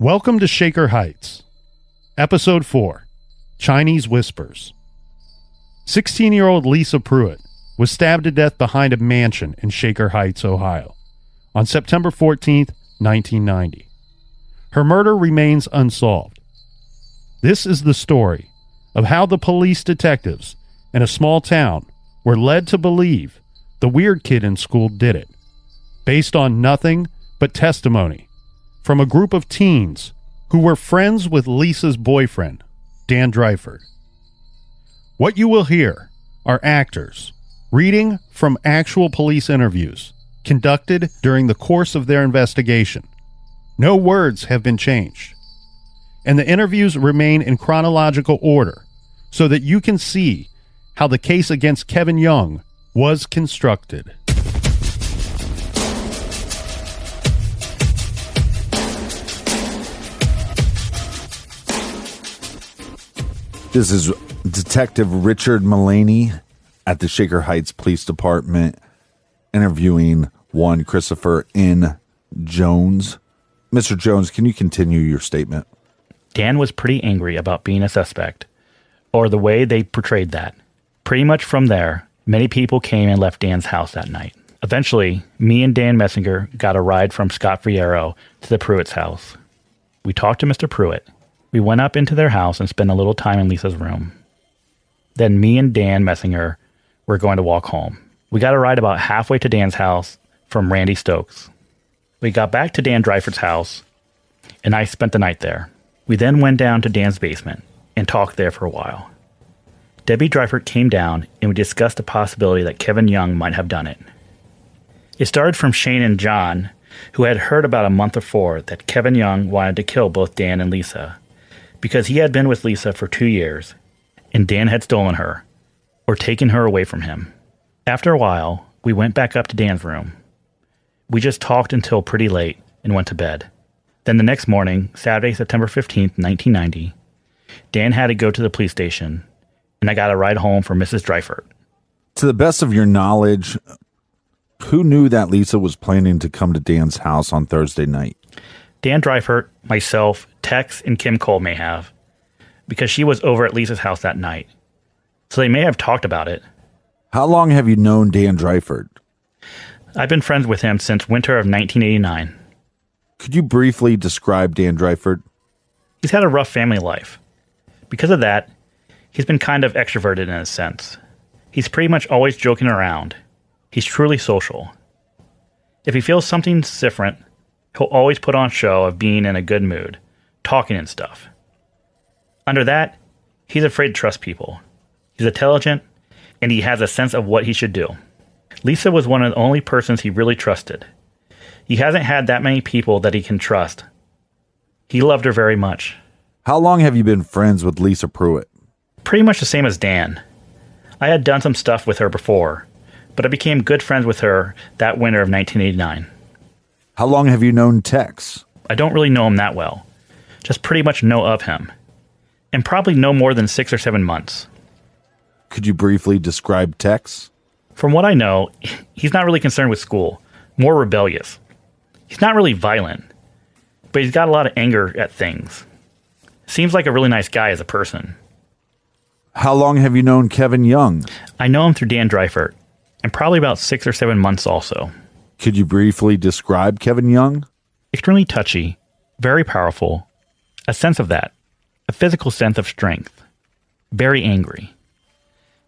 Welcome to Shaker Heights. Episode 4, Chinese Whispers. 16-year-old Lisa Pruett was stabbed to death behind a mansion in Shaker Heights, Ohio, on September 14th, 1990. Her murder remains unsolved. This is the story of how the police detectives in a small town were led to believe the weird kid in school did it, based on nothing but testimony from a group of teens who were friends with Lisa's boyfriend, Dan Dreifert. What you will hear are actors reading from actual police interviews conducted during the course of their investigation. No words have been changed, and the interviews remain in chronological order so that you can see how the case against Kevin Young was constructed. This is Detective Richard Mullaney at the Shaker Heights Police Department interviewing one Christopher N. Jones. Mr. Jones, can you continue your statement? Dan was pretty angry about being a suspect, or the way they portrayed that. Pretty much from there, many people came and left Dan's house that night. Eventually, me and Dan Messinger got a ride from Scott Friero to the Pruett's house. We talked to Mr. Pruett. We went up into their house and spent a little time in Lisa's room. Then me and Dan Messinger were going to walk home. We got a ride about halfway to Dan's house from Randy Stokes. We got back to Dan Dreifert's house, and I spent the night there. We then went down to Dan's basement and talked there for a while. Debbie Dreifert came down, and we discussed the possibility that Kevin Young might have done it. It started from Shane and John, who had heard about a month before that Kevin Young wanted to kill both Dan and Lisa, because he had been with Lisa for 2 years, and Dan had stolen her, or taken her away from him. After a while, we went back up to Dan's room. We just talked until pretty late and went to bed. Then the next morning, Saturday, September 15th, 1990, Dan had to go to the police station, and I got a ride home for Mrs. Dreifert. To the best of your knowledge, who knew that Lisa was planning to come to Dan's house on Thursday night? Dan Dreifert, myself, Tex, and Kim Cole may have, because she was over at Lisa's house that night. So they may have talked about it. How long have you known Dan Dreifert? I've been friends with him since winter of 1989. Could you briefly describe Dan Dreifert? He's had a rough family life. Because of that, he's been kind of extroverted in a sense. He's pretty much always joking around. He's truly social. If he feels something's different, he'll always put on a show of being in a good mood, talking and stuff. Under that, he's afraid to trust people. He's intelligent, and he has a sense of what he should do. Lisa was one of the only persons he really trusted. He hasn't had that many people that he can trust. He loved her very much. How long have you been friends with Lisa Pruett? Pretty much the same as Dan. I had done some stuff with her before, but I became good friends with her that winter of 1989. How long have you known Tex? I don't really know him that well. Just pretty much know of him. And probably no more than 6 or 7 months. Could you briefly describe Tex? From what I know, he's not really concerned with school. More rebellious. He's not really violent. But he's got a lot of anger at things. Seems like a really nice guy as a person. How long have you known Kevin Young? I know him through Dan Dreifert. And probably about 6 or 7 months also. Could you briefly describe Kevin Young? Extremely touchy. Very powerful. A sense of that. A physical sense of strength. Very angry.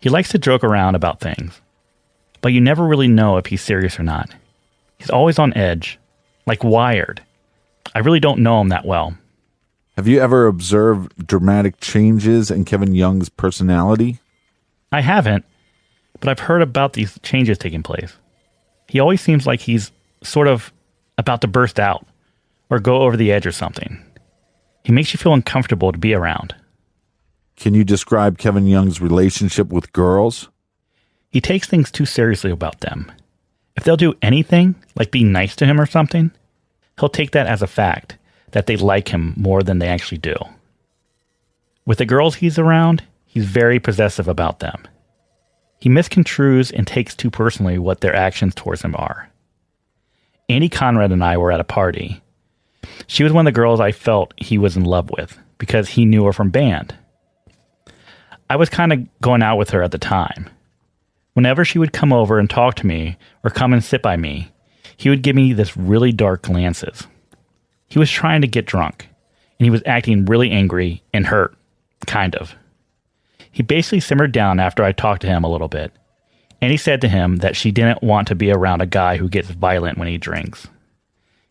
He likes to joke around about things, but you never really know if he's serious or not. He's always on edge, like wired. I really don't know him that well. Have you ever observed dramatic changes in Kevin Young's personality? I haven't, but I've heard about these changes taking place. He always seems like he's sort of about to burst out or go over the edge or something. He makes you feel uncomfortable to be around. Can you describe Kevin Young's relationship with girls? He takes things too seriously about them. If they'll do anything, like be nice to him or something, he'll take that as a fact that they like him more than they actually do. With the girls he's around, he's very possessive about them. He misconstrues and takes too personally what their actions towards him are. Andy Conrad and I were at a party. She was one of the girls I felt he was in love with because he knew her from band. I was kind of going out with her at the time. Whenever she would come over and talk to me or come and sit by me, he would give me this really dark glances. He was trying to get drunk, and he was acting really angry and hurt, kind of. He basically simmered down after I talked to him a little bit, and he said to him that she didn't want to be around a guy who gets violent when he drinks.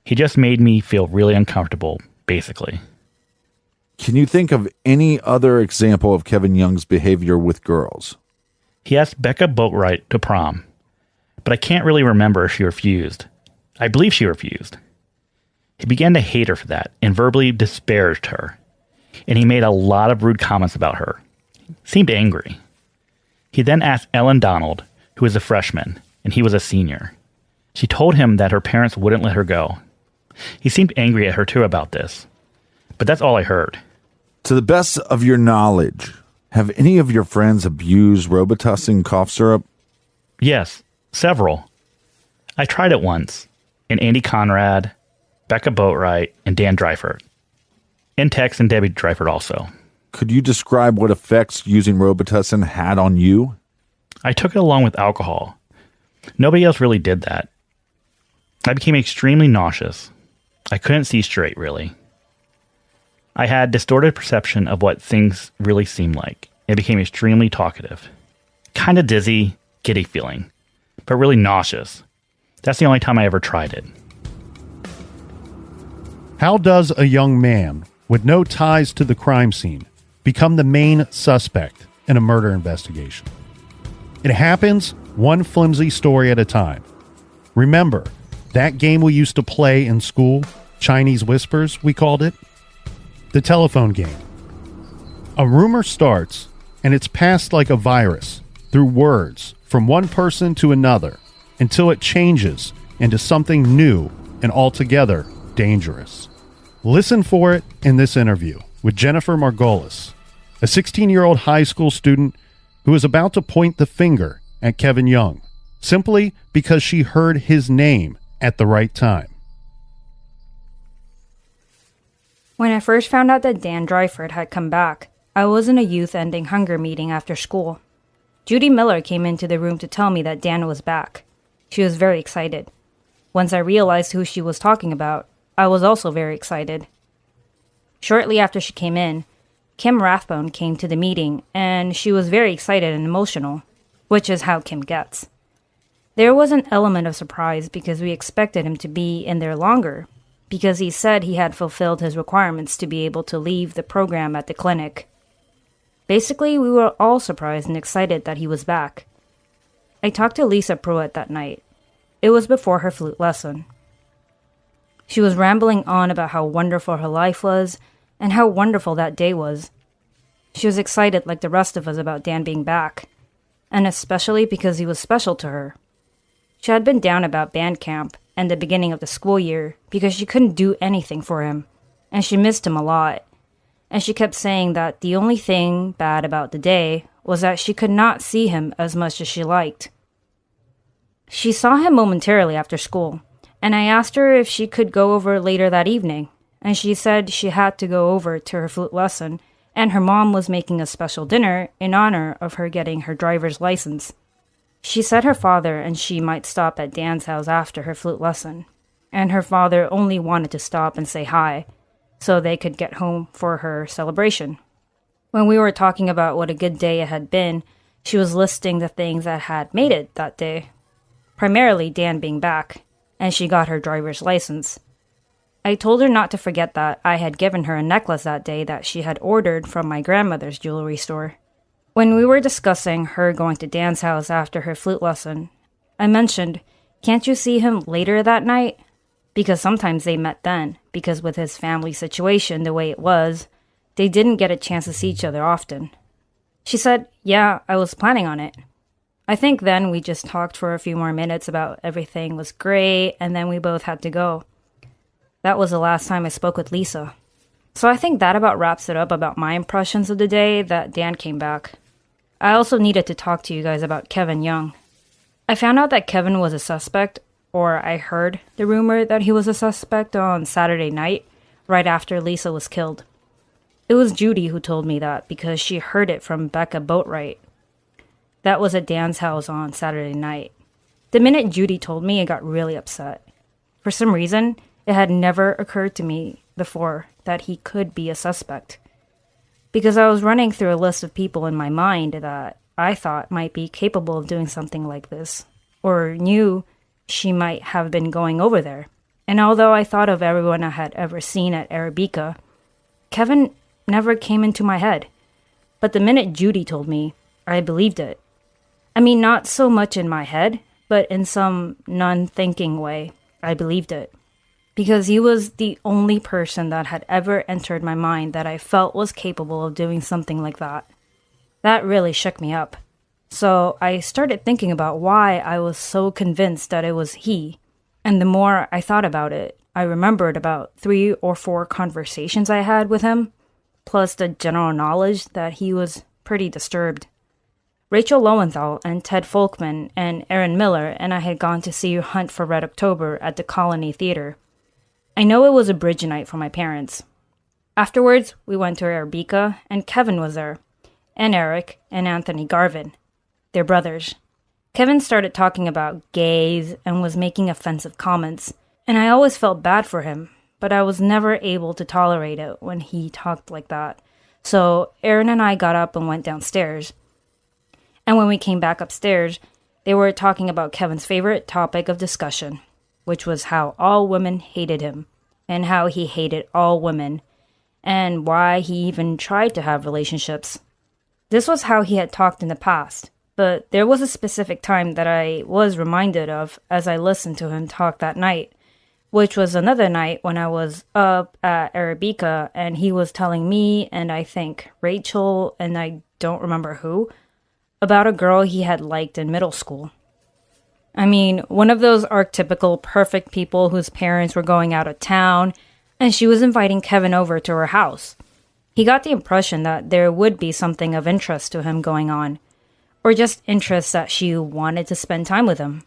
He just made me feel really uncomfortable, basically. Can you think of any other example of Kevin Young's behavior with girls? He asked Becca Boatwright to prom, but I can't really remember if she refused. I believe she refused. He began to hate her for that and verbally disparaged her, and he made a lot of rude comments about her. He seemed angry. He then asked Ellen Donald, who was a freshman, and he was a senior. She told him that her parents wouldn't let her go. He seemed angry at her too about this, but that's all I heard. To the best of your knowledge, have any of your friends abused Robitussin cough syrup? Yes, several. I tried it once, and Andy Conrad, Becca Boatwright, and Dan Dreifert. And Tex and Debbie Dreifert also. Could you describe what effects using Robitussin had on you? I took it along with alcohol. Nobody else really did that. I became extremely nauseous. I couldn't see straight, really. I had distorted perception of what things really seemed like. It became extremely talkative. Kind of dizzy, giddy feeling, but really nauseous. That's the only time I ever tried it. How does a young man with no ties to the crime scene become the main suspect in a murder investigation? It happens one flimsy story at a time. Remember that game we used to play in school, Chinese Whispers, we called it? The telephone game. A rumor starts, and it's passed like a virus through words from one person to another until it changes into something new and altogether dangerous. Listen for it in this interview with Jennifer Margolis, a 16-year-old high school student who is about to point the finger at Kevin Young simply because she heard his name at the right time. When I first found out that Dan Dreifert had come back, I was in a youth-ending hunger meeting after school. Judy Miller came into the room to tell me that Dan was back. She was very excited. Once I realized who she was talking about, I was also very excited. Shortly after she came in, Kim Rathbone came to the meeting, and she was very excited and emotional, which is how Kim gets. There was an element of surprise because we expected him to be in there longer, because he said he had fulfilled his requirements to be able to leave the program at the clinic. Basically, we were all surprised and excited that he was back. I talked to Lisa Pruett that night. It was before her flute lesson. She was rambling on about how wonderful her life was and how wonderful that day was. She was excited like the rest of us about Dan being back, and especially because he was special to her. She had been down about band camp and the beginning of the school year because she couldn't do anything for him, and she missed him a lot. And she kept saying that the only thing bad about the day was that she could not see him as much as she liked. She saw him momentarily after school, and I asked her if she could go over later that evening, and she said she had to go over to her flute lesson, and her mom was making a special dinner in honor of her getting her driver's license. She said her father and she might stop at Dan's house after her flute lesson, and her father only wanted to stop and say hi, so they could get home for her celebration. When we were talking about what a good day it had been, she was listing the things that had made it that day, primarily Dan being back, and she got her driver's license. I told her not to forget that I had given her a necklace that day that she had ordered from my grandmother's jewelry store. When we were discussing her going to Dan's house after her flute lesson, I mentioned, "Can't you see him later that night?" Because sometimes they met then, because with his family situation the way it was, they didn't get a chance to see each other often. She said, "Yeah, I was planning on it." I think then we just talked for a few more minutes about everything was great, and then we both had to go. That was the last time I spoke with Lisa. So I think that about wraps it up about my impressions of the day that Dan came back. I also needed to talk to you guys about Kevin Young. I found out that Kevin was a suspect, or I heard the rumor that he was a suspect on Saturday night right after Lisa was killed. It was Judy who told me that because she heard it from Becca Boatwright. That was at Dan's house on Saturday night. The minute Judy told me, I got really upset. For some reason, it had never occurred to me before that he could be a suspect. Because I was running through a list of people in my mind that I thought might be capable of doing something like this, or knew she might have been going over there. And although I thought of everyone I had ever seen at Arabica, Kevin never came into my head. But the minute Judy told me, I believed it. I mean, not so much in my head, but in some non-thinking way, I believed it. Because he was the only person that had ever entered my mind that I felt was capable of doing something like that. That really shook me up. So I started thinking about why I was so convinced that it was he. And the more I thought about it, I remembered about 3 or 4 conversations I had with him, plus the general knowledge that he was pretty disturbed. Rachel Lowenthal and Ted Folkman and Aaron Miller and I had gone to see Hunt for Red October at the Colony Theater. I know it was a bridge night for my parents. Afterwards, we went to Arabica, and Kevin was there, and Eric and Anthony Garvin, their brothers. Kevin started talking about gays and was making offensive comments, and I always felt bad for him, but I was never able to tolerate it when he talked like that. So Aaron and I got up and went downstairs. And when we came back upstairs, they were talking about Kevin's favorite topic of discussion, which was how all women hated him, and how he hated all women, and why he even tried to have relationships. This was how he had talked in the past, but there was a specific time that I was reminded of as I listened to him talk that night, which was another night when I was up at Arabica, and he was telling me, and I think Rachel, and I don't remember who, about a girl he had liked in middle school. I mean, one of those archetypical perfect people whose parents were going out of town, and she was inviting Kevin over to her house. He got the impression that there would be something of interest to him going on, or just interest that she wanted to spend time with him.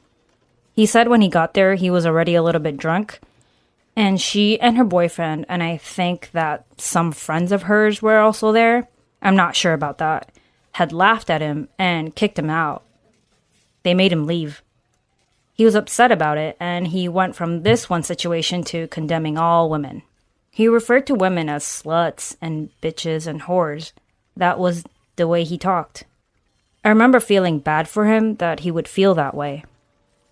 He said when he got there, he was already a little bit drunk, and she and her boyfriend, and I think that some friends of hers were also there, I'm not sure about that, had laughed at him and kicked him out. They made him leave. He was upset about it, and he went from this one situation to condemning all women. He referred to women as sluts and bitches and whores. That was the way he talked. I remember feeling bad for him that he would feel that way.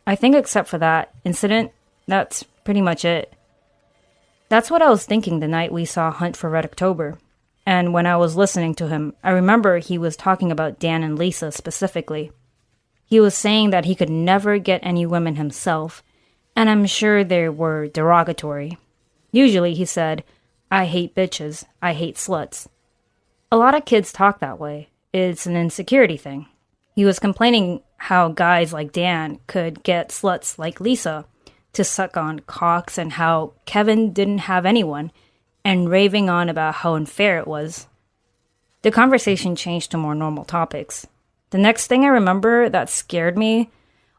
I think except for that incident, that's pretty much it. That's what I was thinking the night we saw Hunt for Red October. And when I was listening to him, I remember he was talking about Dan and Lisa specifically. He was saying that he could never get any women himself, and I'm sure they were derogatory. Usually he said, I hate bitches, I hate sluts. A lot of kids talk that way. It's an insecurity thing. He was complaining how guys like Dan could get sluts like Lisa to suck on cocks and how Kevin didn't have anyone, and raving on about how unfair it was. The conversation changed to more normal topics. The next thing I remember that scared me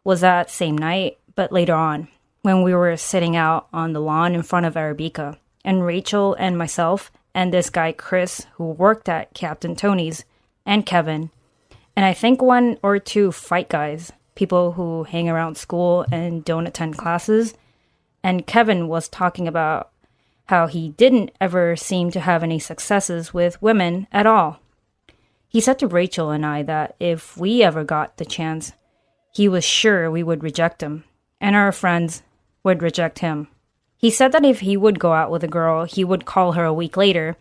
was that same night, but later on, when we were sitting out on the lawn in front of Arabica, and Rachel and myself and this guy Chris, who worked at Captain Tony's, and Kevin, and I think 1 or 2 fight guys, people who hang around school and don't attend classes, and Kevin was talking about how he didn't ever seem to have any successes with women at all. He said to Rachel and I that if we ever got the chance, he was sure we would reject him, and our friends would reject him. He said that if he would go out with a girl, he would call her a week later,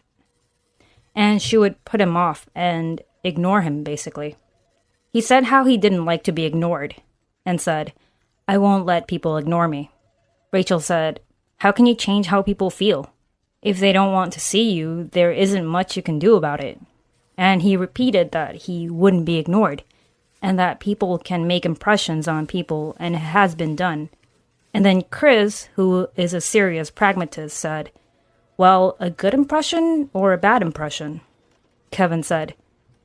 and she would put him off and ignore him, basically. He said how he didn't like to be ignored, and said, I won't let people ignore me. Rachel said, how can you change how people feel? If they don't want to see you, there isn't much you can do about it. And he repeated that he wouldn't be ignored, and that people can make impressions on people, and it has been done. And then Chris, who is a serious pragmatist, said, well, a good impression or a bad impression? Kevin said,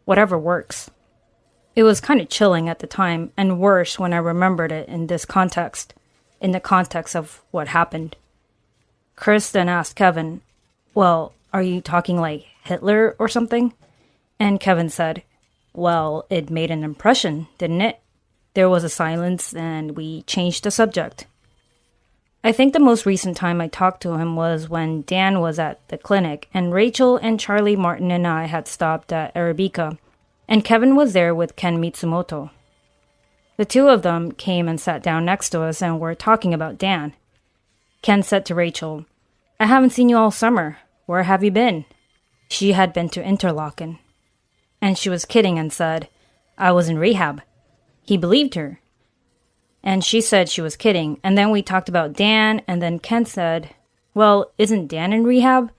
whatever works. It was kind of chilling at the time, and worse when I remembered it in this context, in the context of what happened. Chris then asked Kevin, Well, are you talking like Hitler or something? And Kevin said, well, it made an impression, didn't it? There was a silence and we changed the subject. I think the most recent time I talked to him was when Dan was at the clinic and Rachel and Charlie Martin and I had stopped at Arabica, and Kevin was there with Ken Mitsumoto. The two of them came and sat down next to us and were talking about Dan. Ken said to Rachel, I haven't seen you all summer. Where have you been? She had been to Interlaken. And she was kidding and said, I was in rehab. He believed her. And she said she was kidding. And then we talked about Dan, and then Ken said, well, isn't Dan in rehab?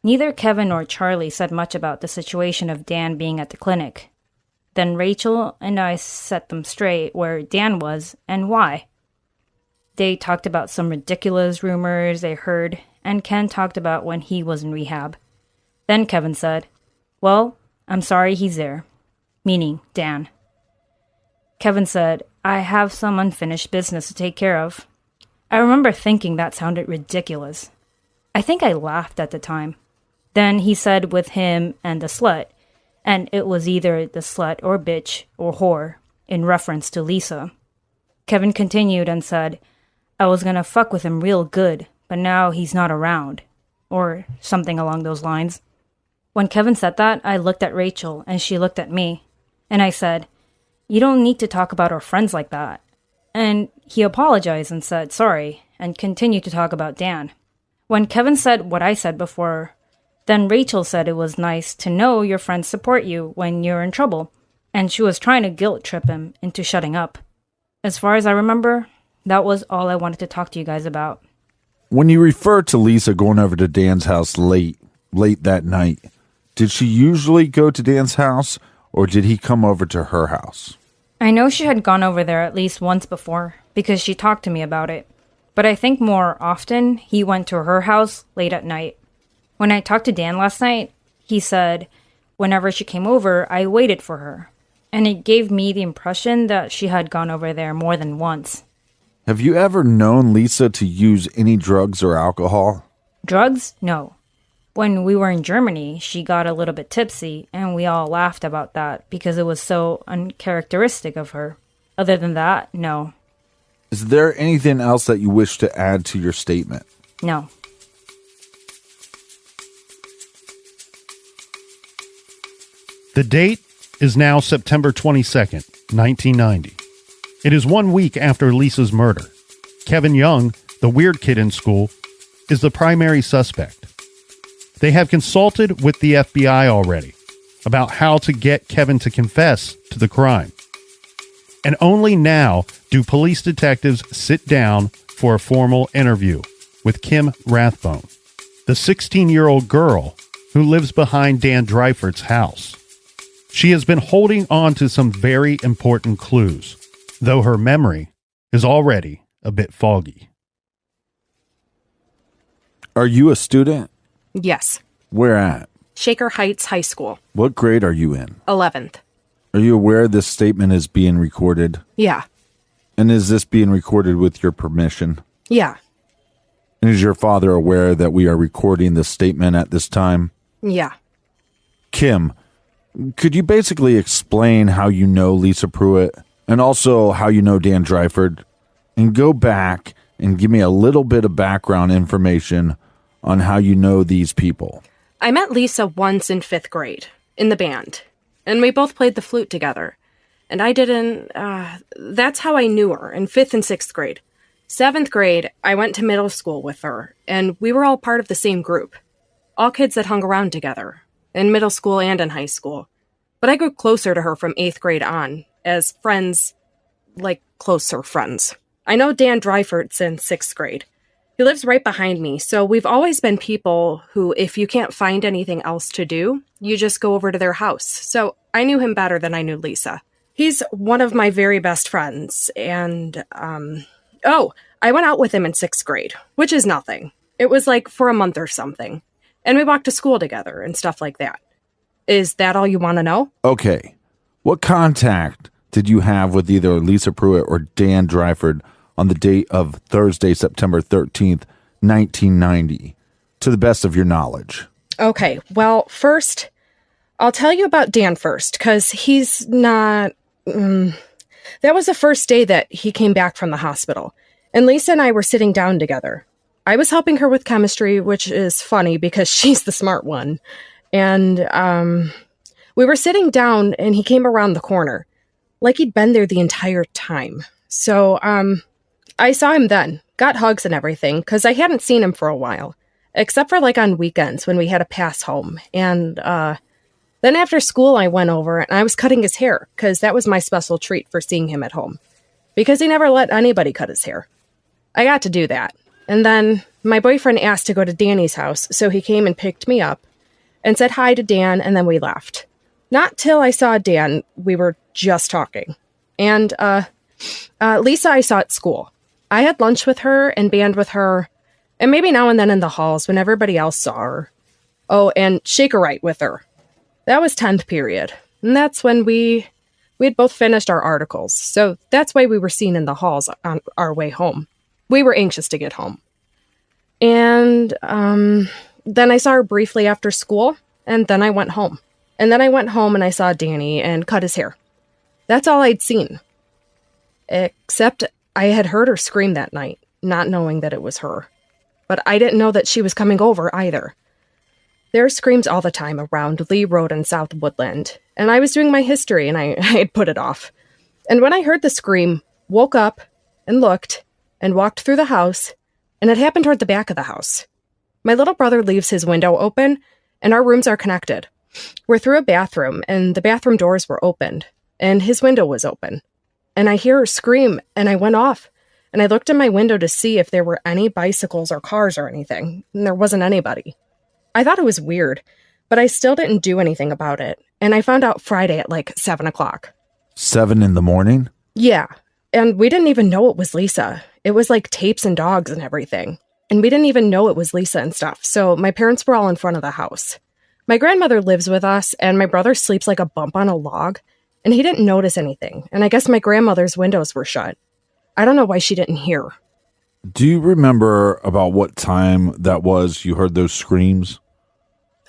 Neither Kevin nor Charlie said much about the situation of Dan being at the clinic. Then Rachel and I set them straight where Dan was and why. They talked about some ridiculous rumors they heard, and Ken talked about when he was in rehab. Then Kevin said, well, I'm sorry he's there, meaning Dan. Kevin said, I have some unfinished business to take care of. I remember thinking that sounded ridiculous. I think I laughed at the time. Then he said with him and the slut, and it was either the slut or bitch or whore, in reference to Lisa. Kevin continued and said, I was gonna fuck with him real good, but now he's not around, or something along those lines. When Kevin said that, I looked at Rachel, and she looked at me, and I said, you don't need to talk about our friends like that. And he apologized and said sorry, and continued to talk about Dan. When Kevin said what I said before, then Rachel said it was nice to know your friends support you when you're in trouble, and she was trying to guilt trip him into shutting up. As far as I remember, that was all I wanted to talk to you guys about. When you refer to Lisa going over to Dan's house late that night, did she usually go to Dan's house, or did he come over to her house? I know she had gone over there at least once before, because she talked to me about it. But I think more often, he went to her house late at night. When I talked to Dan last night, he said, whenever she came over, I waited for her. And it gave me the impression that she had gone over there more than once. Have you ever known Lisa to use any drugs or alcohol? Drugs? No. When we were in Germany, she got a little bit tipsy, and we all laughed about that because it was so uncharacteristic of her. Other than that, no. Is there anything else that you wish to add to your statement? No. The date is now September 22nd, 1990. It is 1 week after Lisa's murder. Kevin Young, the weird kid in school, is the primary suspect. They have consulted with the FBI already about how to get Kevin to confess to the crime. And only now do police detectives sit down for a formal interview with Kim Rathbone, the 16-year-old girl who lives behind Dan Dreifert's house. She has been holding on to some very important clues, though her memory is already a bit foggy. Are you a student? Yes. Where at? Shaker Heights High School. What grade are you in? 11th. Are you aware this statement is being recorded? Yeah. And is this being recorded with your permission? Yeah. And is your father aware that we are recording this statement at this time? Yeah. Kim, could you basically explain how you know Lisa Pruett and also how you know Dan Dreifert, and go back and give me a little bit of background information on how you know these people? I met Lisa once in 5th grade, in the band, and we both played the flute together. And that's how I knew her, in 5th and 6th grade. 7th grade, I went to middle school with her, and we were all part of the same group. All kids that hung around together, in middle school and in high school. But I grew closer to her from 8th grade on, as friends, like closer friends. I know Dan Dreifert since 6th grade. He lives right behind me, so we've always been people who, if you can't find anything else to do, you just go over to their house. So I knew him better than I knew Lisa. He's one of my very best friends, and, I went out with him in 6th grade, which is nothing. It was like for a month or something. And we walked to school together and stuff like that. Is that all you want to know? Okay. What contact did you have with either Lisa Pruett or Dan Dreifert on the date of Thursday, September 13th, 1990, to the best of your knowledge. Okay, well, first, I'll tell you about Dan first, because he's not... That was the first day that he came back from the hospital, and Lisa and I were sitting down together. I was helping her with chemistry, which is funny because she's the smart one. And we were sitting down, and he came around the corner, like he'd been there the entire time. So I saw him then, got hugs and everything, because I hadn't seen him for a while, except for like on weekends when we had to pass home. And then after school, I went over, and I was cutting his hair, because that was my special treat for seeing him at home, because he never let anybody cut his hair. I got to do that. And then my boyfriend asked to go to Danny's house, so he came and picked me up and said hi to Dan, and then we left. Not till I saw Dan, we were just talking. And Lisa I saw at school. I had lunch with her and band with her, and maybe now and then in the halls when everybody else saw her. Oh, and Shakerite with her. That was 10th period, and that's when we had both finished our articles, so that's why we were seen in the halls on our way home. We were anxious to get home. And then I saw her briefly after school, and then I went home. And then I went home and I saw Danny and cut his hair. That's all I'd seen. Except I had heard her scream that night, not knowing that it was her. But I didn't know that she was coming over either. There are screams all the time around Lee Road and South Woodland, and I was doing my history and I had put it off. And when I heard the scream, woke up and looked, and walked through the house, and it happened toward the back of the house. My little brother leaves his window open, and our rooms are connected. We're through a bathroom, and the bathroom doors were opened, and his window was open. And I hear her scream, and I went off, and I looked in my window to see if there were any bicycles or cars or anything, and there wasn't anybody. I thought it was weird, but I still didn't do anything about it, and I found out Friday at like 7 o'clock. 7 in the morning? Yeah, and we didn't even know it was Lisa. It was like tapes and dogs and everything. And we didn't even know it was Lisa and stuff, so my parents were all in front of the house. My grandmother lives with us, and my brother sleeps like a bump on a log, and he didn't notice anything, and I guess my grandmother's windows were shut. I don't know why she didn't hear. Do you remember about what time that was you heard those screams?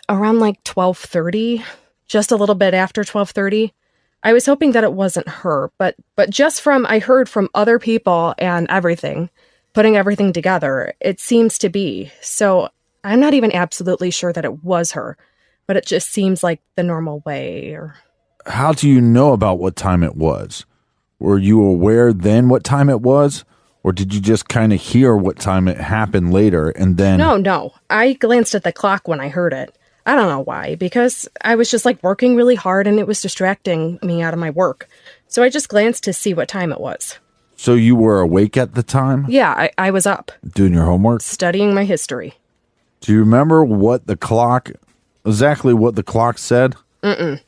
Around like 12:30, just a little bit after 12:30. I was hoping that it wasn't her, but just from I heard from other people and everything, putting everything together, it seems to be. So I'm not even absolutely sure that it was her, but it just seems like the normal way. How do you know about what time it was? Were you aware then what time it was? Or did you just kind of hear what time it happened later and then... No. I glanced at the clock when I heard it. I don't know why, because I was just like working really hard and it was distracting me out of my work. So I just glanced to see what time it was. So you were awake at the time? Yeah, I was up. Doing your homework? Studying my history. Do you remember exactly what the clock said? Mm-mm.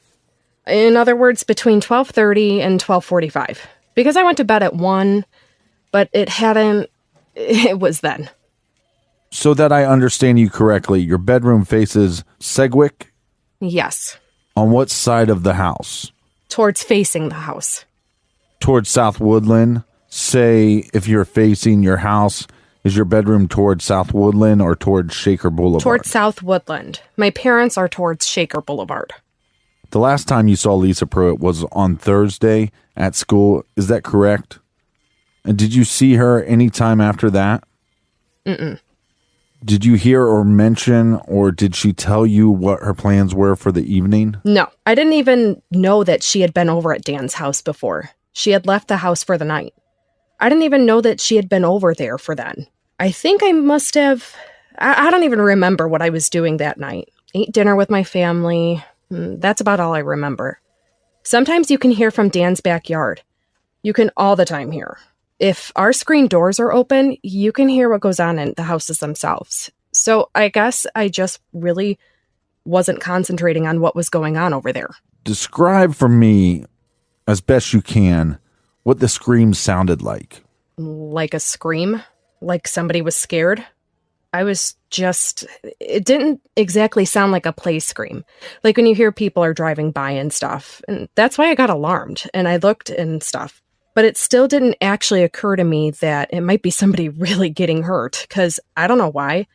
In other words, between 12:30 and 12:45. Because I went to bed at 1, but it was then. So that I understand you correctly, your bedroom faces Segwick? Yes. On what side of the house? Towards facing the house. Towards South Woodland? Say, if you're facing your house, is your bedroom towards South Woodland or towards Shaker Boulevard? Towards South Woodland. My parents are towards Shaker Boulevard. The last time you saw Lisa Pruett was on Thursday at school. Is that correct? And did you see her any time after that? Mm-mm. Did you hear or mention, or did she tell you what her plans were for the evening? No, I didn't even know that she had been over at Dan's house before. She had left the house for the night. I didn't even know that she had been over there for then. I think I must have... I don't even remember what I was doing that night. Ate dinner with my family. That's about all I remember. Sometimes you can hear from Dan's backyard. You can all the time hear. If our screen doors are open, you can hear what goes on in the houses themselves. So I guess I just really wasn't concentrating on what was going on over there. Describe for me, as best you can, what the screams sounded like. Like a scream? Like somebody was scared? It didn't exactly sound like a play scream. Like when you hear people are driving by and stuff. And that's why I got alarmed and I looked and stuff. But it still didn't actually occur to me that it might be somebody really getting hurt, because I don't know why.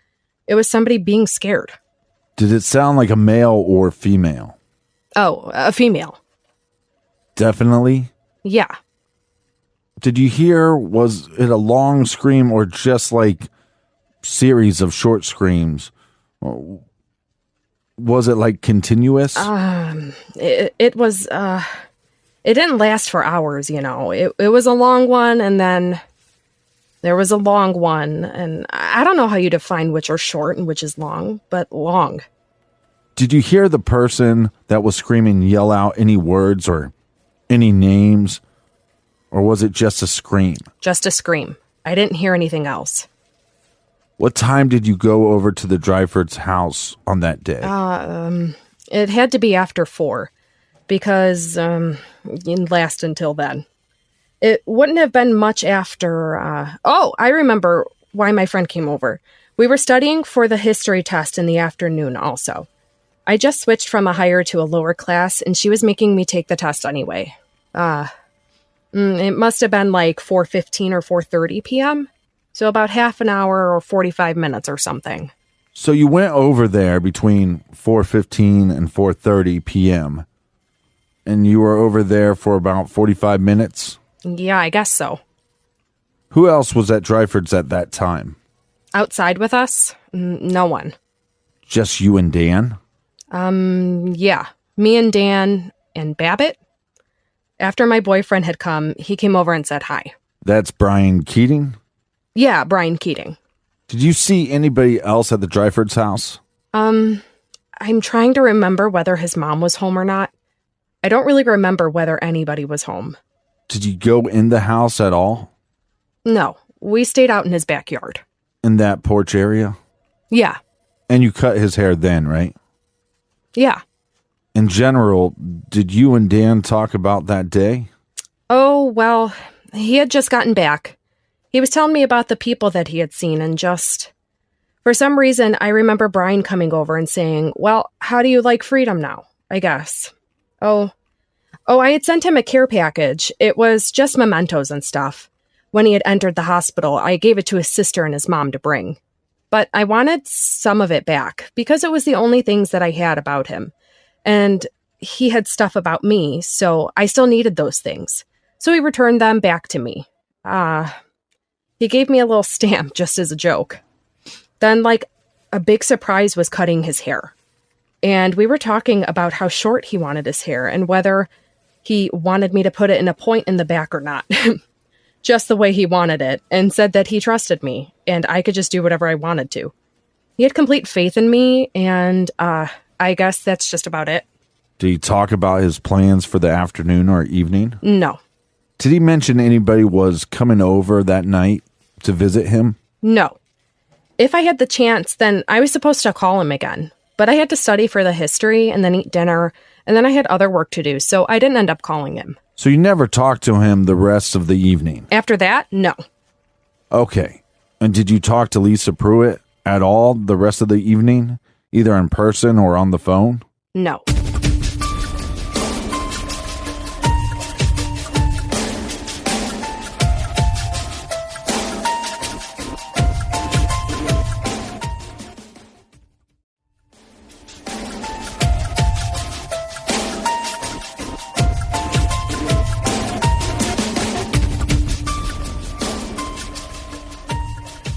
It was somebody being scared. Did it sound like a male or female? Oh, a female. Definitely? Yeah. Did you hear, was it a long scream or just like series of short screams? Was it like continuous? It was, it didn't last for hours, you know. It was a long one, and then there was a long one, and I don't know how you define which are short and which is long, but long. Did you hear the person that was screaming yell out any words or any names? Or was it just a scream? Just a scream. I didn't hear anything else. What time did you go over to the Dryford's house on that day? It had to be after 4, because it didn't last until then. It wouldn't have been much after... I remember why my friend came over. We were studying for the history test in the afternoon also. I just switched from a higher to a lower class, and she was making me take the test anyway. It must have been like 4:15 or 4:30 p.m., so about half an hour or 45 minutes or something. So you went over there between 4:15 and 4:30 p.m., and you were over there for about 45 minutes? Yeah, I guess so. Who else was at Dryford's at that time? Outside with us? No one. Just you and Dan? Yeah. Me and Dan and Babbitt. After my boyfriend had come, he came over and said hi. That's Brian Keating? Yeah, Brian Keating. Did you see anybody else at the Dryford's house? I'm trying to remember whether his mom was home or not. I don't really remember whether anybody was home. Did you go in the house at all? No, we stayed out in his backyard. In that porch area? Yeah. And you cut his hair then, right? Yeah. In general, did you and Dan talk about that day? Oh, well, he had just gotten back. He was telling me about the people that he had seen, and just... For some reason, I remember Brian coming over and saying, well, how do you like freedom now? I guess. Oh, I had sent him a care package. It was just mementos and stuff. When he had entered the hospital, I gave it to his sister and his mom to bring. But I wanted some of it back, because it was the only things that I had about him. And he had stuff about me, so I still needed those things. So he returned them back to me. He gave me a little stamp just as a joke. Then, like, a big surprise was cutting his hair. And we were talking about how short he wanted his hair and whether he wanted me to put it in a point in the back or not. Just the way he wanted it, and said that he trusted me and I could just do whatever I wanted to. He had complete faith in me, and I guess that's just about it. Did he talk about his plans for the afternoon or evening? No. Did he mention anybody was coming over that night to visit him? No. If I had the chance, then I was supposed to call him again. But I had to study for the history and then eat dinner, and then I had other work to do, so I didn't end up calling him. So you never talked to him the rest of the evening? After that, no. Okay. And did you talk to Lisa Pruett at all the rest of the evening, either in person or on the phone? No.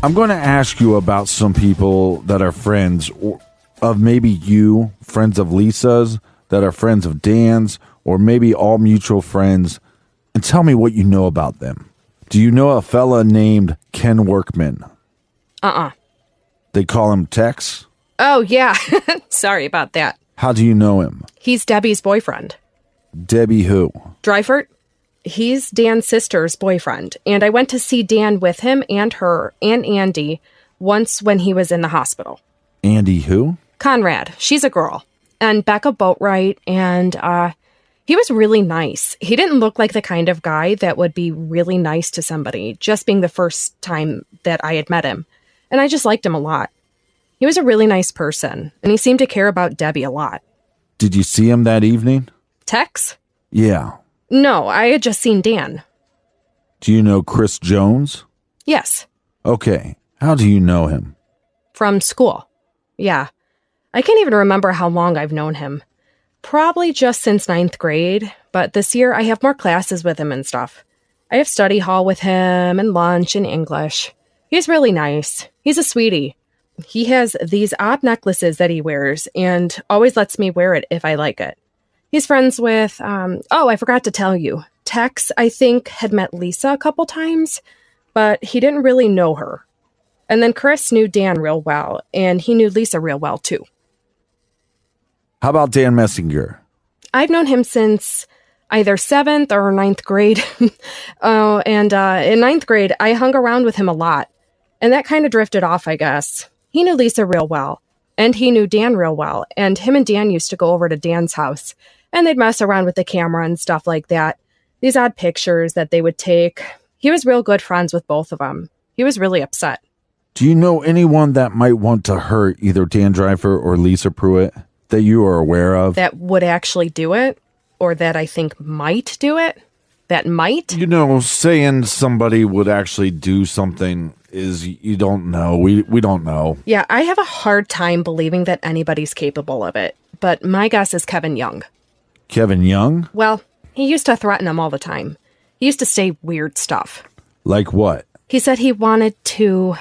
I'm going to ask you about some people that are friends of maybe you, friends of Lisa's, that are friends of Dan's, or maybe all mutual friends, and tell me what you know about them. Do you know a fella named Ken Workman? They call him Tex? Oh, yeah. Sorry about that. How do you know him? He's Debbie's boyfriend. Debbie who? Dryford? He's Dan's sister's boyfriend, and I went to see Dan with him and her and Andy once when he was in the hospital. Andy who? Conrad. She's a girl. And Becca Boatwright, and he was really nice. He didn't look like the kind of guy that would be really nice to somebody, just being the first time that I had met him. And I just liked him a lot. He was a really nice person, and he seemed to care about Debbie a lot. Did you see him that evening? Tex? Yeah. No, I had just seen Dan. Do you know Chris Jones? Yes. Okay. How do you know him? From school. Yeah. I can't even remember how long I've known him. Probably just since 9th grade, but this year I have more classes with him and stuff. I have study hall with him and lunch and English. He's really nice. He's a sweetie. He has these odd necklaces that he wears and always lets me wear it if I like it. He's friends with, I forgot to tell you. Tex, I think, had met Lisa a couple times, but he didn't really know her. And then Chris knew Dan real well, and he knew Lisa real well, too. How about Dan Messenger? I've known him since either 7th or 9th grade. In 9th grade, I hung around with him a lot, and that kind of drifted off, I guess. He knew Lisa real well, and he knew Dan real well, and him and Dan used to go over to Dan's house, and they'd mess around with the camera and stuff like that. These odd pictures that they would take. He was real good friends with both of them. He was really upset. Do you know anyone that might want to hurt either Dan Driver or Lisa Pruett that you are aware of? That would actually do it? Or that I think might do it? That might? You know, saying somebody would actually do something is, you don't know. We don't know. Yeah, I have a hard time believing that anybody's capable of it. But my guess is Kevin Young. Kevin Young? Well, he used to threaten him all the time. He used to say weird stuff. Like what? He said he wanted to...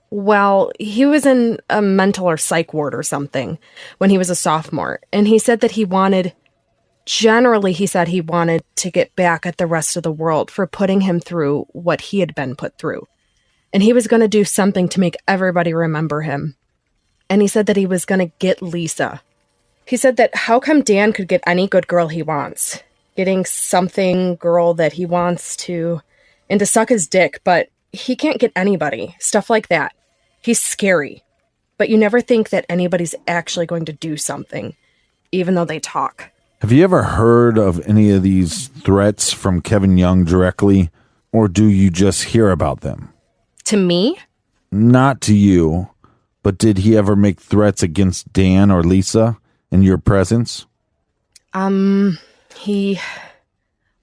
Well, he was in a mental or psych ward or something when he was a sophomore. And he said that he wanted to get back at the rest of the world for putting him through what he had been put through. And he was going to do something to make everybody remember him. And he said that he was going to get Lisa. He said that how come Dan could get any good girl he wants? Getting something girl that he wants to suck his dick, but he can't get anybody. Stuff like that. He's scary. But you never think that anybody's actually going to do something, even though they talk. Have you ever heard of any of these threats from Kevin Young directly, or do you just hear about them? To me? Not to you, but did he ever make threats against Dan or Lisa in your presence? Well,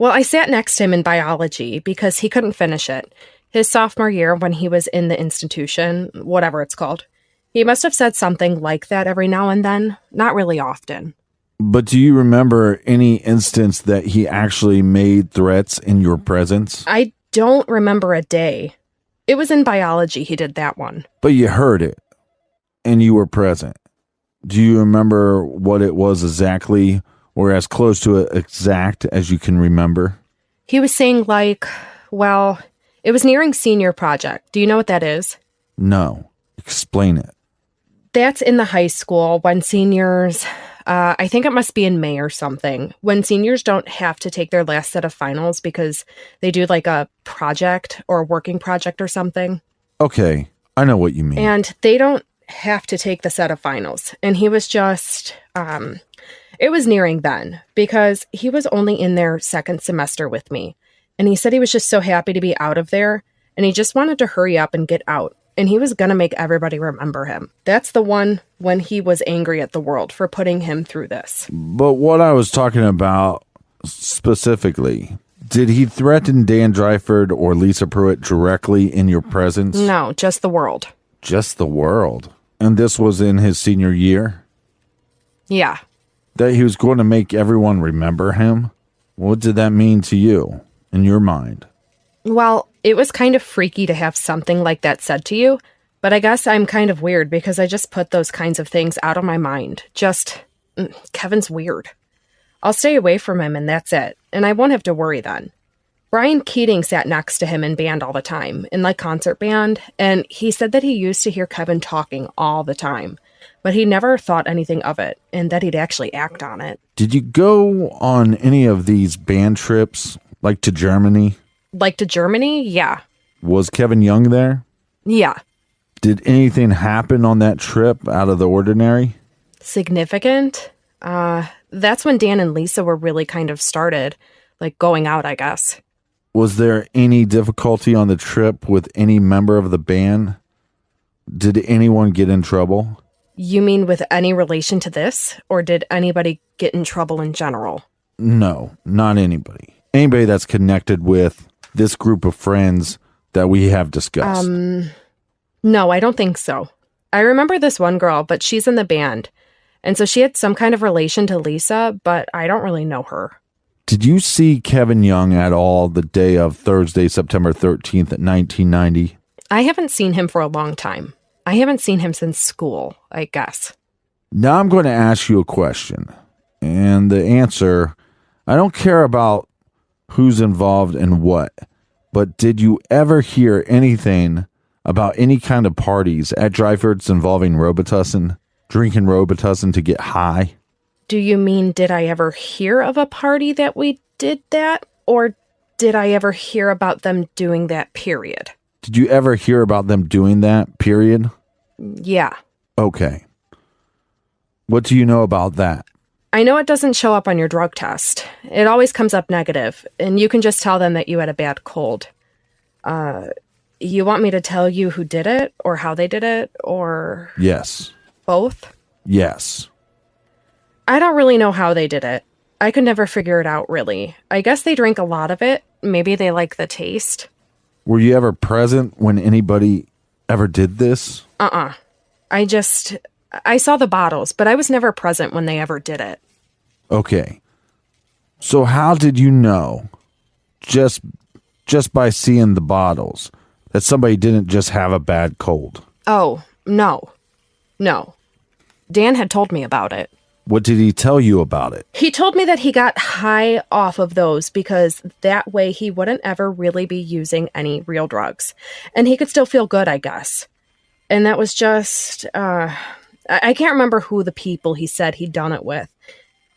I sat next to him in biology because he couldn't finish it. His sophomore year when he was in the institution, whatever it's called. He must have said something like that every now and then, not really often. But do you remember any instance that he actually made threats in your presence? I don't remember a day. It was in biology he did that one. But you heard it, and you were present. Do you remember what it was exactly, or as close to it exact as you can remember? He was saying it was nearing senior project. Do you know what that is? No. Explain it. That's in the high school when seniors, I think it must be in May or something, when seniors don't have to take their last set of finals because they do like a project or a working project or something. Okay, I know what you mean. And they don't have to take the set of finals. And he was just, it was nearing then because he was only in their second semester with me. And he said he was just so happy to be out of there. And he just wanted to hurry up and get out. And he was going to make everybody remember him. That's the one when he was angry at the world for putting him through this. But what I was talking about specifically, did he threaten Dan Dryford or Lisa Pruett directly in your presence? No, just the world. Just the world? And this was in his senior year? Yeah. That he was going to make everyone remember him? What did that mean to you, in your mind? Well, it was kind of freaky to have something like that said to you, but I guess I'm kind of weird because I just put those kinds of things out of my mind. Kevin's weird. I'll stay away from him and that's it, and I won't have to worry then. Brian Keating sat next to him in band all the time, in like concert band, and he said that he used to hear Kevin talking all the time, but he never thought anything of it, and that he'd actually act on it. Did you go on any of these band trips, like to Germany? Like to Germany? Yeah. Was Kevin Young there? Yeah. Did anything happen on that trip out of the ordinary? Significant? That's when Dan and Lisa were really kind of started, like going out, I guess. Was there any difficulty on the trip with any member of the band? Did anyone get in trouble? You mean with any relation to this? Or did anybody get in trouble in general? No, not anybody. Anybody that's connected with this group of friends that we have discussed. No, I don't think so. I remember this one girl, but she's in the band. And so she had some kind of relation to Lisa, but I don't really know her. Did you see Kevin Young at all the day of Thursday, September 13th at 1990? I haven't seen him for a long time. I haven't seen him since school, I guess. Now I'm going to ask you a question. And the answer, I don't care about who's involved and what, but did you ever hear anything about any kind of parties at Dryford's involving Robitussin, drinking Robitussin to get high? Do you mean, did I ever hear of a party that we did that? Or did I ever hear about them doing that, period? Did you ever hear about them doing that, period? Yeah. Okay. What do you know about that? I know it doesn't show up on your drug test. It always comes up negative, and you can just tell them that you had a bad cold. You want me to tell you who did it, or how they did it, or... Yes. Both? Yes. I don't really know how they did it. I could never figure it out, really. I guess they drank a lot of it. Maybe they like the taste. Were you ever present when anybody ever did this? I saw the bottles, but I was never present when they ever did it. Okay. So how did you know, just by seeing the bottles, that somebody didn't just have a bad cold? Oh, no. Dan had told me about it. What did he tell you about it? He told me that he got high off of those because that way he wouldn't ever really be using any real drugs. And he could still feel good, I guess. And that was just... I can't remember who the people he said he'd done it with.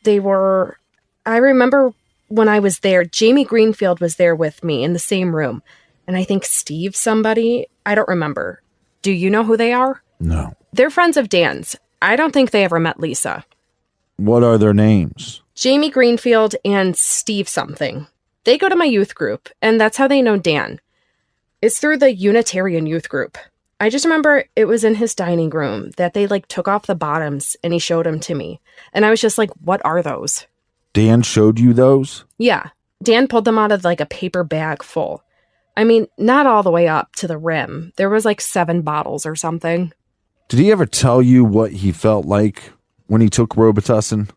They were... I remember when I was there, Jamie Greenfield was there with me in the same room. And I think Steve somebody. I don't remember. Do you know who they are? No. They're friends of Dan's. I don't think they ever met Lisa. What are their names? Jamie Greenfield and Steve something. They go to my youth group, and that's how they know Dan. It's through the Unitarian youth group. I just remember it was in his dining room that they took off the bottoms and he showed them to me. And I was just like, what are those? Dan showed you those? Yeah. Dan pulled them out of a paper bag full. I mean, not all the way up to the rim. There was 7 bottles or something. Did he ever tell you what he felt like when he took Robitussin?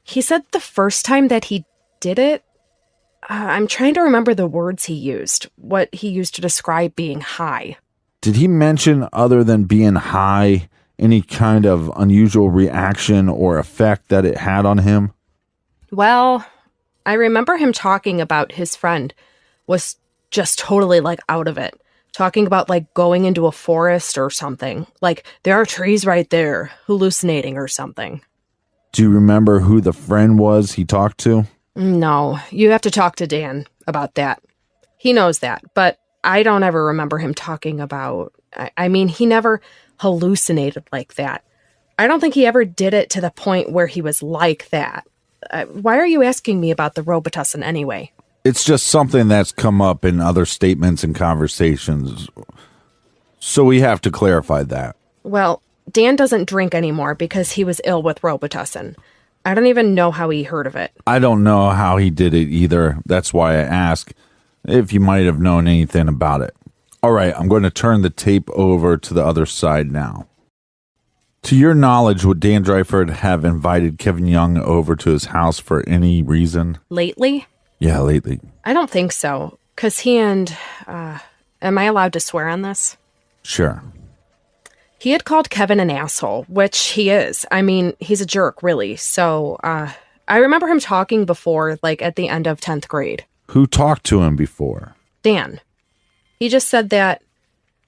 He said the first time that he did it, I'm trying to remember the words he used, what he used to describe being high. Did he mention, other than being high, any kind of unusual reaction or effect that it had on him? Well, I remember him talking about his friend was just totally out of it. Talking about going into a forest or something. There are trees right there, hallucinating or something. Do you remember who the friend was he talked to? No, you have to talk to Dan about that. He knows that, but I don't ever remember him talking about... I mean, he never hallucinated like that. I don't think he ever did it to the point where he was like that. Why are you asking me about the Robitussin anyway? It's just something that's come up in other statements and conversations. So we have to clarify that. Well, Dan doesn't drink anymore because he was ill with Robitussin. I don't even know how he heard of it. I don't know how he did it either. That's why I ask if you might have known anything about it. All right, I'm going to turn the tape over to the other side now. To your knowledge, would Dan Dryford have invited Kevin Young over to his house for any reason? Lately? Yeah, lately. I don't think so. Because he and... am I allowed to swear on this? Sure. He had called Kevin an asshole, which he is. I mean, he's a jerk, really. So, I remember him talking before, at the end of 10th grade. Who talked to him before? Dan. He just said that...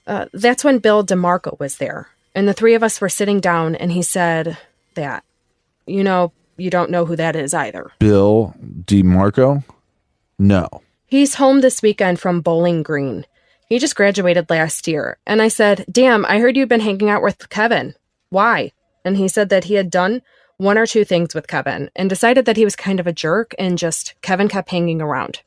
that's when Bill DeMarco was there. And the 3 of us were sitting down, and he said that, you don't know who that is either. Bill DeMarco? No. He's home this weekend from Bowling Green. He just graduated last year. And I said, damn, I heard you've been hanging out with Kevin. Why? And he said that he had done 1 or 2 things with Kevin and decided that he was kind of a jerk and just Kevin kept hanging around.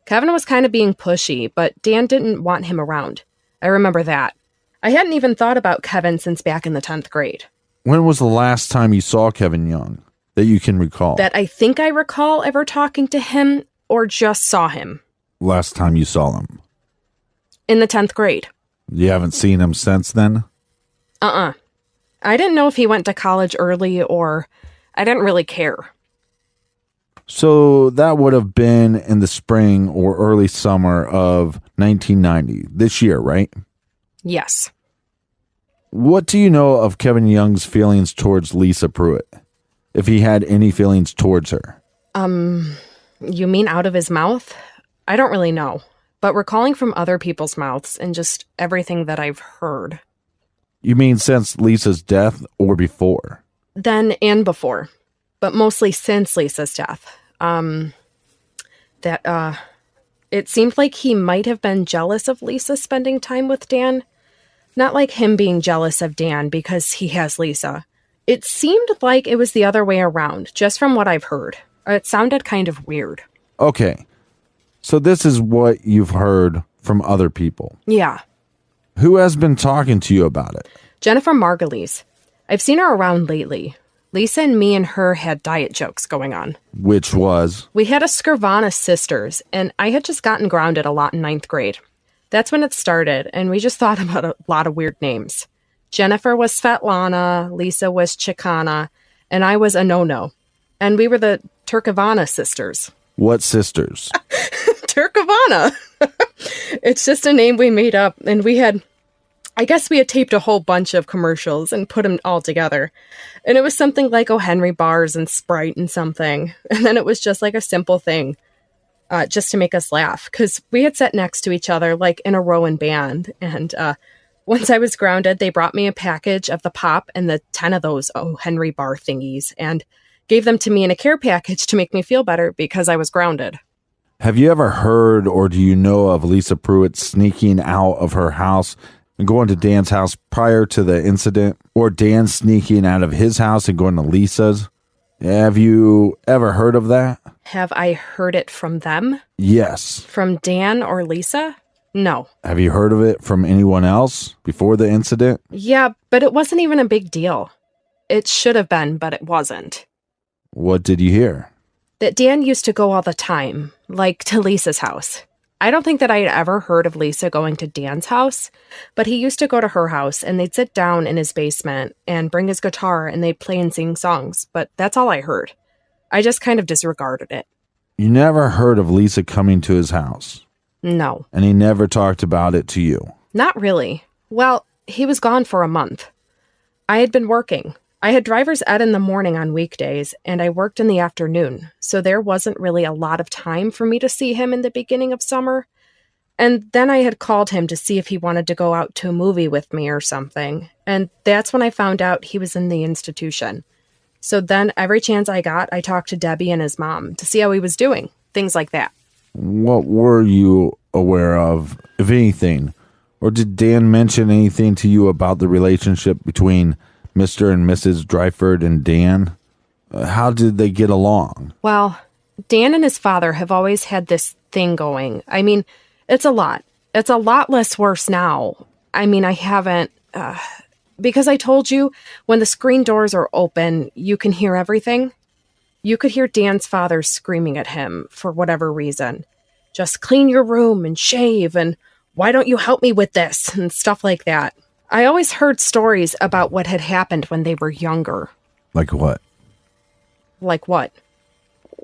Kevin was kind of being pushy, but Dan didn't want him around. I remember that. I hadn't even thought about Kevin since back in the 10th grade. When was the last time you saw Kevin Young that you can recall? That I think I recall ever talking to him or just saw him. Last time you saw him? In the 10th grade. You haven't seen him since then? I didn't know if he went to college early or I didn't really care. So that would have been in the spring or early summer of 1990, this year, right? Yes. What do you know of Kevin Young's feelings towards Lisa Pruett? If he had any feelings towards her? You mean out of his mouth? I don't really know, but recalling from other people's mouths and just everything that I've heard. You mean since Lisa's death or before? Then and before, but mostly since Lisa's death. It seemed like he might have been jealous of Lisa spending time with Dan. Not like him being jealous of Dan because he has Lisa. It seemed like it was the other way around, just from what I've heard. It sounded kind of weird. Okay, so this is what you've heard from other people. Yeah. Who has been talking to you about it? Jennifer Margulies. I've seen her around lately. Lisa and me and her had diet jokes going on. Which was? We had a Scrivana sisters, and I had just gotten grounded a lot in 9th grade. That's when it started, and we just thought about a lot of weird names. Jennifer was Svetlana, Lisa was Chicana, and I was a no-no. And we were the Turkovana sisters. What sisters? Turkovana! It's just a name we made up, and I guess we had taped a whole bunch of commercials and put them all together. And it was something like O. Henry bars and Sprite and something. And then it was just like a simple thing, just to make us laugh. Because we had sat next to each other like in a row in band. And once I was grounded, they brought me a package of the pop and the 10 of those O. Henry bar thingies and gave them to me in a care package to make me feel better because I was grounded. Have you ever heard or do you know of Lisa Pruett sneaking out of her house and going to Dan's house prior to the incident? Or Dan sneaking out of his house and going to Lisa's? Have you ever heard of that? Have I heard it from them? Yes. From Dan or Lisa? No. Have you heard of it from anyone else before the incident? Yeah, but it wasn't even a big deal. It should have been, but it wasn't. What did you hear? That Dan used to go all the time, like to Lisa's house. I don't think that I had ever heard of Lisa going to Dan's house, but he used to go to her house and they'd sit down in his basement and bring his guitar and they'd play and sing songs, but that's all I heard. I just kind of disregarded it. You never heard of Lisa coming to his house? No. And he never talked about it to you? Not really. Well, he was gone for a month. I had been working. I had driver's ed in the morning on weekdays, and I worked in the afternoon, so there wasn't really a lot of time for me to see him in the beginning of summer. And then I had called him to see if he wanted to go out to a movie with me or something, and that's when I found out he was in the institution. So then every chance I got, I talked to Debbie and his mom to see how he was doing, things like that. What were you aware of, if anything? Or did Dan mention anything to you about the relationship between Mr. and Mrs. Dryford and Dan? How did they get along? Well, Dan and his father have always had this thing going. I mean, it's a lot. It's a lot less worse now. I mean, I haven't... because I told you, when the screen doors are open, you can hear everything. You could hear Dan's father screaming at him for whatever reason. Just clean your room and shave and why don't you help me with this and stuff like that. I always heard stories about what had happened when they were younger. Like what? Like what?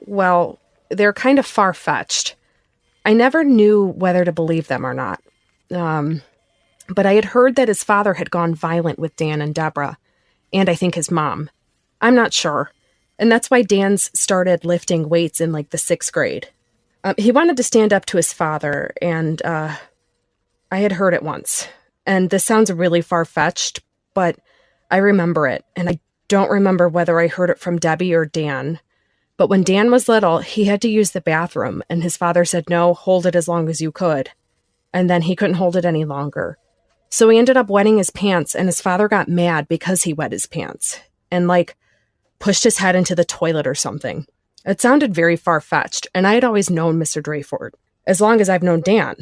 Well, they're kind of far-fetched. I never knew whether to believe them or not. But I had heard that his father had gone violent with Dan and Deborah, and I think his mom. I'm not sure. And that's why Dan's started lifting weights in like the 6th grade. He wanted to stand up to his father, and I had heard it once. And this sounds really far-fetched, but I remember it, and I don't remember whether I heard it from Debbie or Dan. But when Dan was little, he had to use the bathroom, and his father said, no, hold it as long as you could. And then he couldn't hold it any longer. So he ended up wetting his pants, and his father got mad because he wet his pants, and pushed his head into the toilet or something. It sounded very far-fetched, and I had always known Mr. Drayford, as long as I've known Dan.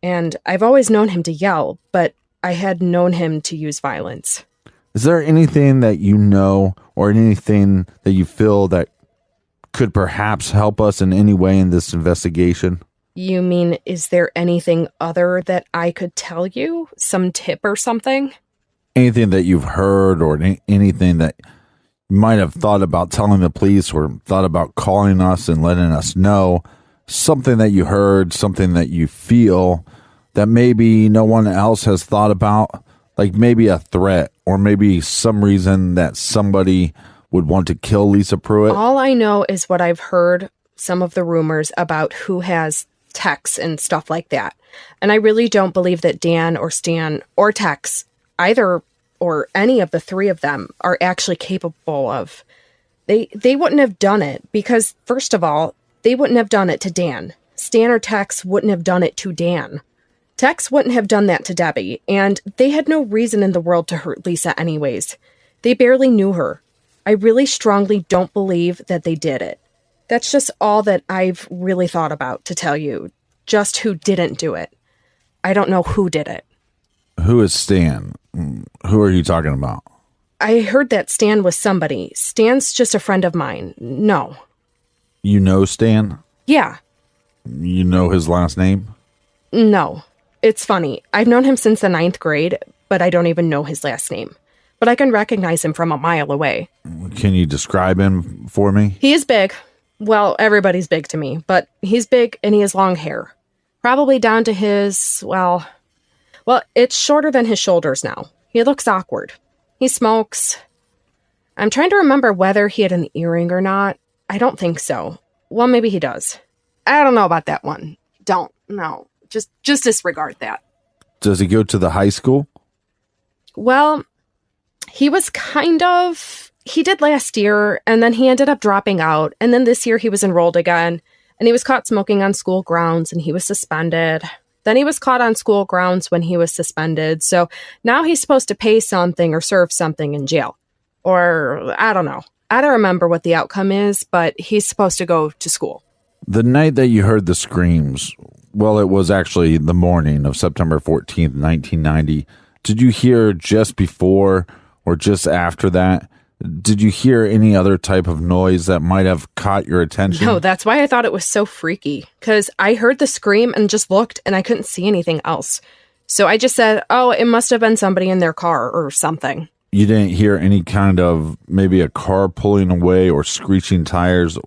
And I've always known him to yell, but I had known him to use violence. Is there anything that you know or anything that you feel that could perhaps help us in any way in this investigation? You mean, is there anything other that I could tell you? Some tip or something? anything that you've heard or anything that you might have thought about telling the police or thought about calling us and letting us know, something that you heard, something that you feel that maybe no one else has thought about, like maybe a threat or maybe some reason that somebody would want to kill Lisa Pruett? All I know is what I've heard, some of the rumors about who has Tex and stuff like that. And I really don't believe that Dan or Stan or Tex, either or any of the three of them, are actually capable of. They wouldn't have done it because, first of all, they wouldn't have done it to Dan. Stan or Tex wouldn't have done it to Dan. Tex wouldn't have done that to Debbie, and they had no reason in the world to hurt Lisa anyways. They barely knew her. I really strongly don't believe that they did it. That's just all that I've really thought about, to tell you. Just who didn't do it. I don't know who did it. Who is Stan? Who are you talking about? I heard that Stan was somebody. Stan's just a friend of mine. No. You know Stan? Yeah. You know his last name? No. It's funny. I've known him since the 9th grade, but I don't even know his last name. But I can recognize him from a mile away. Can you describe him for me? He is big. Well, everybody's big to me, but he's big and he has long hair. Probably down to his, well, it's shorter than his shoulders now. He looks awkward. He smokes. I'm trying to remember whether he had an earring or not. I don't think so. Well, maybe he does. I don't know about that one. No. Just disregard that. Does he go to the high school? Well, he did last year, and then he ended up dropping out, and then this year he was enrolled again, and he was caught smoking on school grounds, and he was suspended. Then he was caught on school grounds when he was suspended, so now he's supposed to pay something or serve something in jail. Or, I don't know. I don't remember what the outcome is, but he's supposed to go to school. The night that you heard the screams, well, it was actually the morning of September 14th, 1990. Did you hear just before or just after that? Did you hear any other type of noise that might have caught your attention? No, that's why I thought it was so freaky. Because I heard the scream and just looked and I couldn't see anything else. So I just said, oh, it must have been somebody in their car or something. You didn't hear any kind of maybe a car pulling away or screeching tires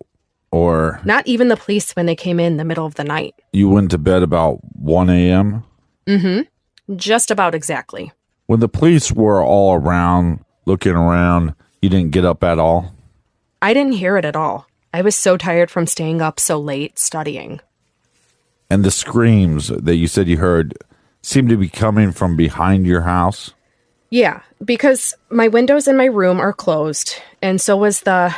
or... Not even the police when they came in the middle of the night. You went to bed about 1 a.m.? Mm-hmm. Just about exactly. When the police were all around, looking around, you didn't get up at all? I didn't hear it at all. I was so tired from staying up so late studying. And the screams that you said you heard seemed to be coming from behind your house? Yeah, because my windows in my room are closed, and so was I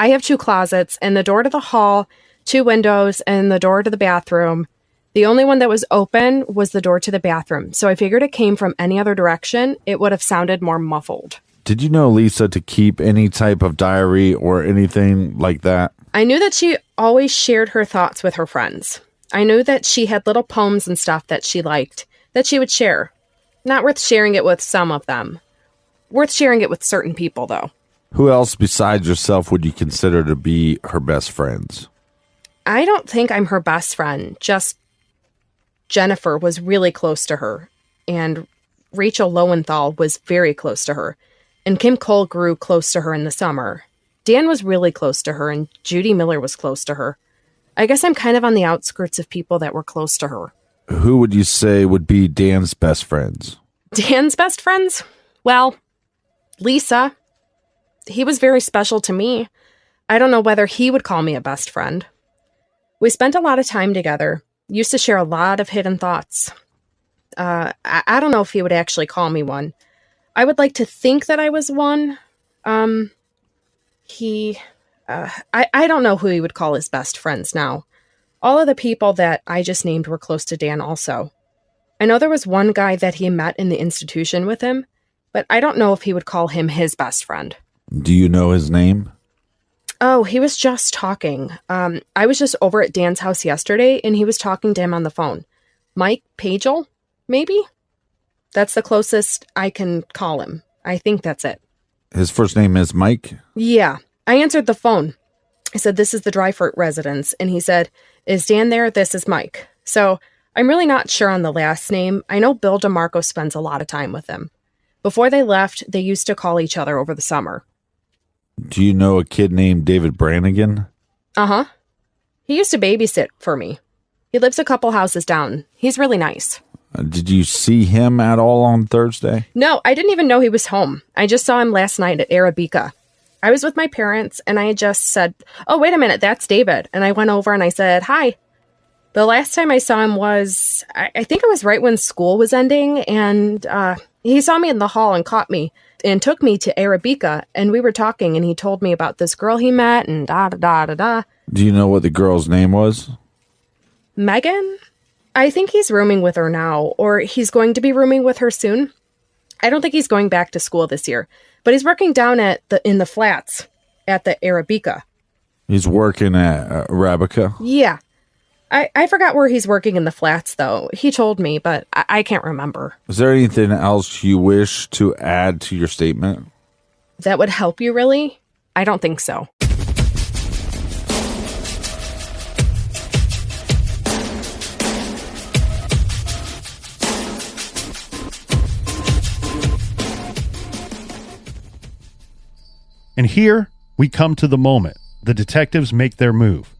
have 2 closets, and the door to the hall, 2 windows, and the door to the bathroom. The only one that was open was the door to the bathroom, so I figured it came from any other direction. It would have sounded more muffled. Did you know Lisa to keep any type of diary or anything like that? I knew that she always shared her thoughts with her friends. I knew that she had little poems and stuff that she liked, that she would share. Not worth sharing it with some of them. Worth sharing it with certain people, though. Who else besides yourself would you consider to be her best friends? I don't think I'm her best friend. Just Jennifer was really close to her. And Rachel Lowenthal was very close to her. And Kim Cole grew close to her in the summer. Dan was really close to her, and Judy Miller was close to her. I guess I'm kind of on the outskirts of people that were close to her. Who would you say would be Dan's best friends? Dan's best friends? Well, Lisa. He was very special to me. I don't know whether he would call me a best friend. We spent a lot of time together. Used to share a lot of hidden thoughts. I don't know if he would actually call me one. I would like to think that I was one. I don't know who he would call his best friends now. All of the people that I just named were close to Dan also. I know there was one guy that he met in the institution with him, but I don't know if he would call him his best friend. Do you know his name? Oh, he was just talking. I was just over at Dan's house yesterday, and he was talking to him on the phone. Mike Pagel, maybe? That's the closest I can call him. I think that's it. His first name is Mike? Yeah. I answered the phone. I said, this is the Dryfort residence. And he said, is Dan there? This is Mike. So I'm really not sure on the last name. I know Bill DeMarco spends a lot of time with him. Before they left, they used to call each other over the summer. Do you know a kid named David Brannigan? Uh-huh. He used to babysit for me. He lives a couple houses down. He's really nice. Did you see him at all on Thursday? No, I didn't even know he was home. I just saw him last night at Arabica. I was with my parents, and I just said, "Oh, wait a minute, that's David." And I went over and I said, "Hi." The last time I saw him was, I think it was right when school was ending, and he saw me in the hall and caught me and took me to Arabica, and we were talking, and he told me about this girl he met, and da-da-da-da-da. Do you know what the girl's name was? Megan? I think he's rooming with her now, or he's going to be rooming with her soon. I don't think he's going back to school this year, but he's working down in the flats at the Arabica. He's working at Arabica? Yeah. I forgot where he's working in the flats, though. He told me, but I can't remember. Is there anything else you wish to add to your statement? That would help you, really? I don't think so. And here we come to the moment the detectives make their move.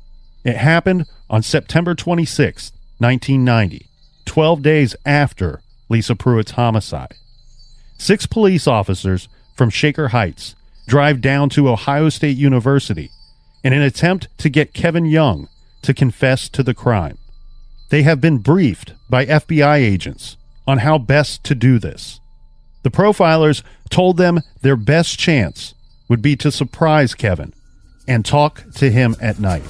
It happened on September 26, 1990, 12 days after Lisa Pruett's homicide. 6 police officers from Shaker Heights drive down to Ohio State University in an attempt to get Kevin Young to confess to the crime. They have been briefed by FBI agents on how best to do this. The profilers told them their best chance would be to surprise Kevin and talk to him at night.